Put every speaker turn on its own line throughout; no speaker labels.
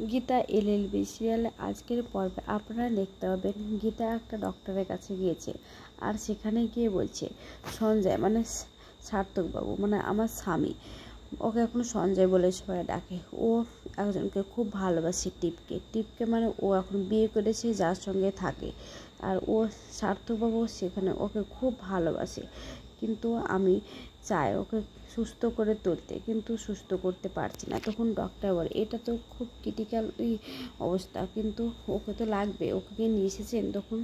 Gita LLB সিরিয়ালে আজকের পর্বে আপনারা দেখতে পাবেন গীতা একটা ডক্টরের কাছে গিয়েছে, আর সেখানে গিয়ে বলছে সঞ্জয় মানে সার্থকবাবু মানে আমার স্বামী, ওকে এখন সঞ্জয় বলে সবাই ডাকে। ও একজনকে খুব ভালোবাসে, টিপকে মানে ও এখন বিয়ে করেছে, যার সঙ্গে থাকে, আর ও সার্থকবাবু সেখানে ওকে খুব ভালোবাসে। কিন্তু আমি চাই ওকে সুস্থ করে তুলতে, কিন্তু সুস্থ করতে পারছি না। তখন ডক্টর বলে এটা তো খুব ক্রিটিক্যাল অবস্থা, কিন্তু ওকে তো লাগবে, ওকে নিয়ে এসেছেন। তখন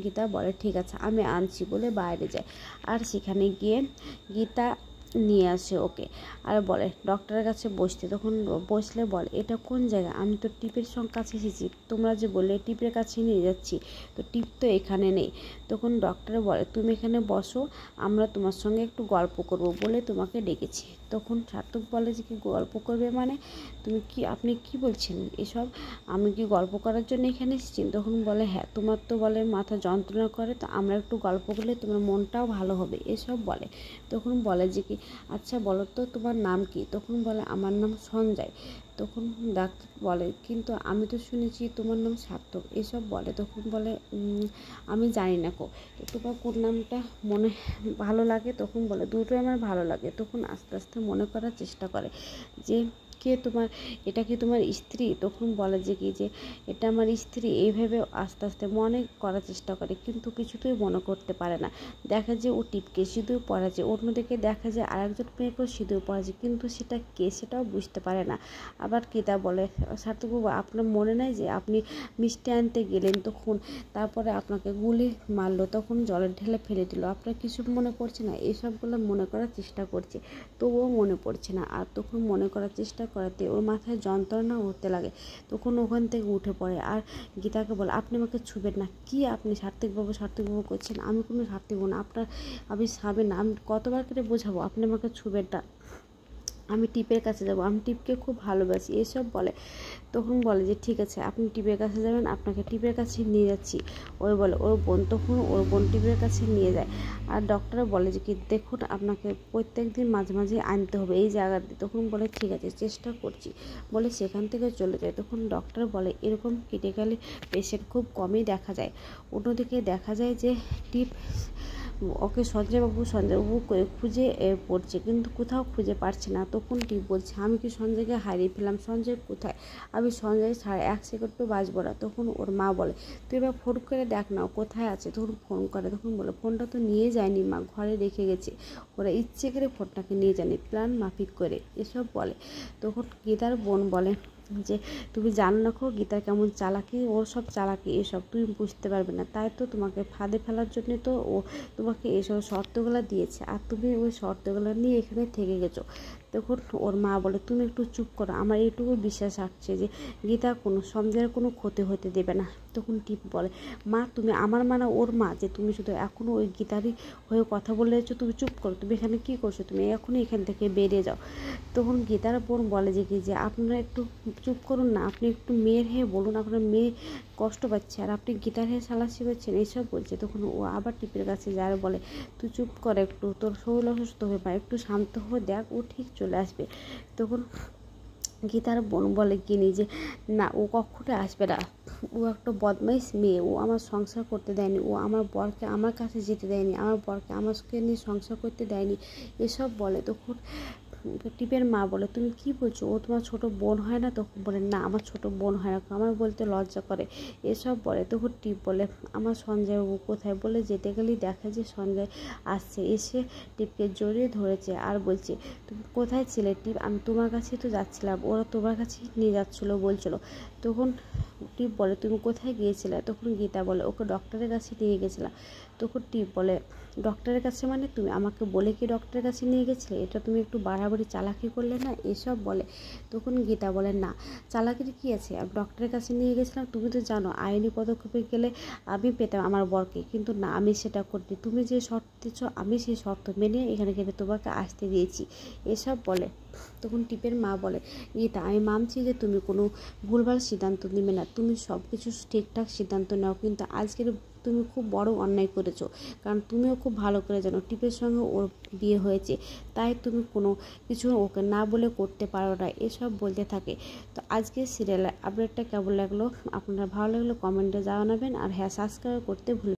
গীতা বলে ঠিক আছে আমি আনছি বলে বাইরে যায়, আর সেখানে গিয়ে গীতা নিয়ে আসে ওকে, আর বলে ডক্টরের কাছে বসতে। তখন বসলে বলে এটা কোন জায়গা, আমি তো টিপের কাছে এসেছি, তোমরা যে বললে টিপের কাছে নিয়ে যাচ্ছি, তো টিপ তো এখানে নেই। তখন ডক্টর বলে তুমি এখানে বসো, আমরা তোমার সঙ্গে একটু গল্প করব বলে তোমাকে ডেকেছি। তখন সার্থক বলে যে কি গল্প করবে মানে আপনি কি বলছেন এসব, আমি কি গল্প করার জন্য এখানে এসেছি? তখন বলে হ্যাঁ, তোমার তো বলে মাথা যন্ত্রণা করে, তো আমরা একটু গল্প করলে তোমার মনটাও ভালো হবে এসব বলে। তখন বলে যে কি আচ্ছা বলো তো তোমার নাম কি? তখন বলে আমার নাম সঞ্জয়। তখন ডাক্তার বলে কিন্তু আমি তো শুনেছি তোমার নাম সার্থক এসব বলে। তখন বলে আমি জানি না তোমার কোন নামটা মনে ভালো লাগে? তখন বলে দুটোই আমার ভালো লাগে। তখন আস্তে আস্তে মনে করার চেষ্টা করে যে কে তোমার, এটা কি তোমার স্ত্রী? তখন বলে যে কি যে এটা আমার স্ত্রী। এইভাবে আস্তে আস্তে মনে করার চেষ্টা করে, কিন্তু কিছুতেই মনে করতে পারে না। দেখা যায় ও টিপকে সিঁদুর পরাছে, অন্যদিকে দেখা যায় আরেকজন মেয়েকেও সিঁদুর পরাছে, কিন্তু সেটা কে সেটাও বুঝতে পারে না। আবার গীতা বলে সার্থকবাবু আপনার মনে নাই যে আপনি মিষ্টি আনতে গেলেন, তখন তারপরে আপনাকে গুলি মারলো, তখন জলের ঢেলে ফেলে দিল, আপনার কিছু মনে পড়ছে না? এইসবগুলো মনে করার চেষ্টা করছে, তবুও মনে পড়ছে না। আর তখন মনে করার চেষ্টা করাতে ওর মাথায় যন্ত্রণা হতে লাগে। তখন ওখান থেকে উঠে পড়ে, আর গীতাকে বলে আপনি আমাকে ছুবেন না। কি আপনি সার্থকবাবু করছেন? আমি কোনো সার্থকবাবু না, আপনার আমি স্বামী না। আমি কতবার করে বোঝাবো আপনি আমাকে ছুবেন না, আমি টিপের কাছে যাব, আমি টিপকে খুব ভালোবাসি এসব বলে। তখন বলে যে ঠিক আছে আপনি টিপের কাছে যাবেন, আপনাকে টিপের কাছে নিয়ে যাচ্ছি। ওই বলে ওর বোন, তখন ওর বোন টিপের কাছে নিয়ে যায়। আর ডক্টর বলে যে কি দেখুন আপনাকে প্রত্যেক দিন মাঝে মাঝে আনতে হবে এই জায়গাতে। তখন বলে ঠিক আছে চেষ্টা করছি বলে সেখান থেকে চলে যায়। তখন ডক্টর বলে এরকম ক্রিটিক্যালি পেশেন্ট খুব কমই দেখা যায়। অন্যদিকে দেখা যায় যে টিপ ওকে সঞ্জয়বাবু করে খুঁজে পড়ছে, কিন্তু কোথাও খুঁজে পারছে না। তখন টিপ বলছে আমি কি সঞ্জয়কে হারিয়ে ফেললাম, সঞ্জয় কোথায়? আমি সঞ্জয় ছাড়া 1 সেকেন্ডও বাঁচবো না। তখন ওর মা বলে তুই এবার ফোন করে দেখ না কোথায় আছে। তখন ফোন করে, তখন বলে ফোনটা তো নিয়ে যায়নি মা, ঘরে রেখে গেছে, ওরা ইচ্ছে করে ফোনটাকে নিয়ে যায়নি, প্ল্যান মাফিক করে এসব বলে। তখন গীতার বোন বলে যে তুমি জানো না গীতা কেমন চালাকি, ওর সব চালাকি এসব তুমি বুঝতে পারবে না, তাই তো তোমাকে ফাঁদে ফেলার জন্য তো ও তোমাকে এসব শর্তগুলো দিয়েছে, আর তুমি ওই শর্তগুলো নিয়ে এখানে থেকে গেছো। তখন ওর মা বলে তুমি একটু চুপ করো, আমার এইটুকু বিশ্বাস আসছে যে গীতা কোনো সঞ্জয়ের কোনো ক্ষতি হতে দেবে না। তখন টিপ বলে মা তুমি আমার মানে ওর মা, যে তুমি শুধু এখনও ওই গীতারই হয়ে কথা বলে যাচ্ছ, তুমি চুপ করো, তুমি এখানে কী করছো, তুমি এখনই এখান থেকে বেরিয়ে যাও। তখন গীতার বোন বলে যে কি যে আপনারা একটু চুপ করুন না, আপনি একটু মেয়ের হয়ে বলুন, আপনার মেয়ে কষ্ট পাচ্ছে আর আপনি গীতার হয়ে সালাসি করছেন এইসব বলছে। তখন ও আবার টিপের কাছে যায়, বলে তুই চুপ কর একটু, তোর শরীর অসুস্থ হয়ে পারে, একটু শান্ত হয়ে দেখ, ও ঠিক চলে আসবে। তখন গীতার বোন বলে কিনি যে না ও কখনো আসবে না, ও একটা বদমাইশ মেয়ে, ও আমার সংসার করতে দেয়নি, ও আমার বরকে আমার কাছে যেতে দেয়নি, আমার বরকে আমাকে নিয়ে সংসার করতে দেয়নি এসব বলে। তখন টিপের মা বলে তুমি কি বলছো, ও তোমার ছোট বোন হয় না? তখন বলে না আমার ছোট বোন হয় না, আমার বলতে লজ্জা করে এসব বলে। তখন টিপ বলে আমার সঞ্জয়বাবু কোথায়? বলে যেতে গেলেই দেখা যে সঞ্জয় আসছে, এসে টিপকে জড়িয়ে ধরেছে আর বলছে তুমি কোথায় ছিলে টিপ? আমি তোমার কাছেই তো যাচ্ছিলাম, ওরা তোমার কাছেই নিয়ে যাচ্ছিলো বলছিল। তখন টিপ বলে তুমি কোথায় গিয়েছিলে? তখন গীতা বলে ওকে ডক্টরের কাছে নিয়ে গেছিলাম। তখন টিপ বলে ডক্টরের কাছে মানে তুমি আমাকে বলে কি ডক্টরের কাছে নিয়ে গেছিলে? এটা তুমি একটু বাড়াবাড়ি চালাকি করলে না এসব বলে। তখন গীতা বলে না চালাকির কী আছে, আমি ডক্টরের কাছে নিয়ে গেছিলাম, তুমি তো জানো আইনি পদক্ষেপে গেলে আমি পেতাম আমার বরকে, কিন্তু না আমি সেটা করিনি, তুমি যে শর্ত দিচ্ছ আমি সেই শর্ত মেনে এখানে কিন্তু তোমাকে আসতে দিয়েছি এসব বলে। তখন টিপের মা বলে গীতা আমি মানছি যে তুমি কোনো ভুলভাল সিদ্ধান্ত নেবে না, তুমি সব কিছু ঠিকঠাক সিদ্ধান্ত নাও, কিন্তু আজকের তুমি খুব বড় অন্যায় করেছো, কারণ তুমিও খুব ভালো করে জানো টিপের সঙ্গে ওর বিয়ে হয়েছে, তাই তুমি কোনো কিছু ওকে না বলে করতে পারো না, এসব বলতে থাকে। তো আজকে সিরিয়ালের আপডেটটা কেমন লাগলো, আপনার ভালো লাগলো কমেন্টে জানাবেন, আর হ্যাঁ সাবস্ক্রাইব করতে ভুল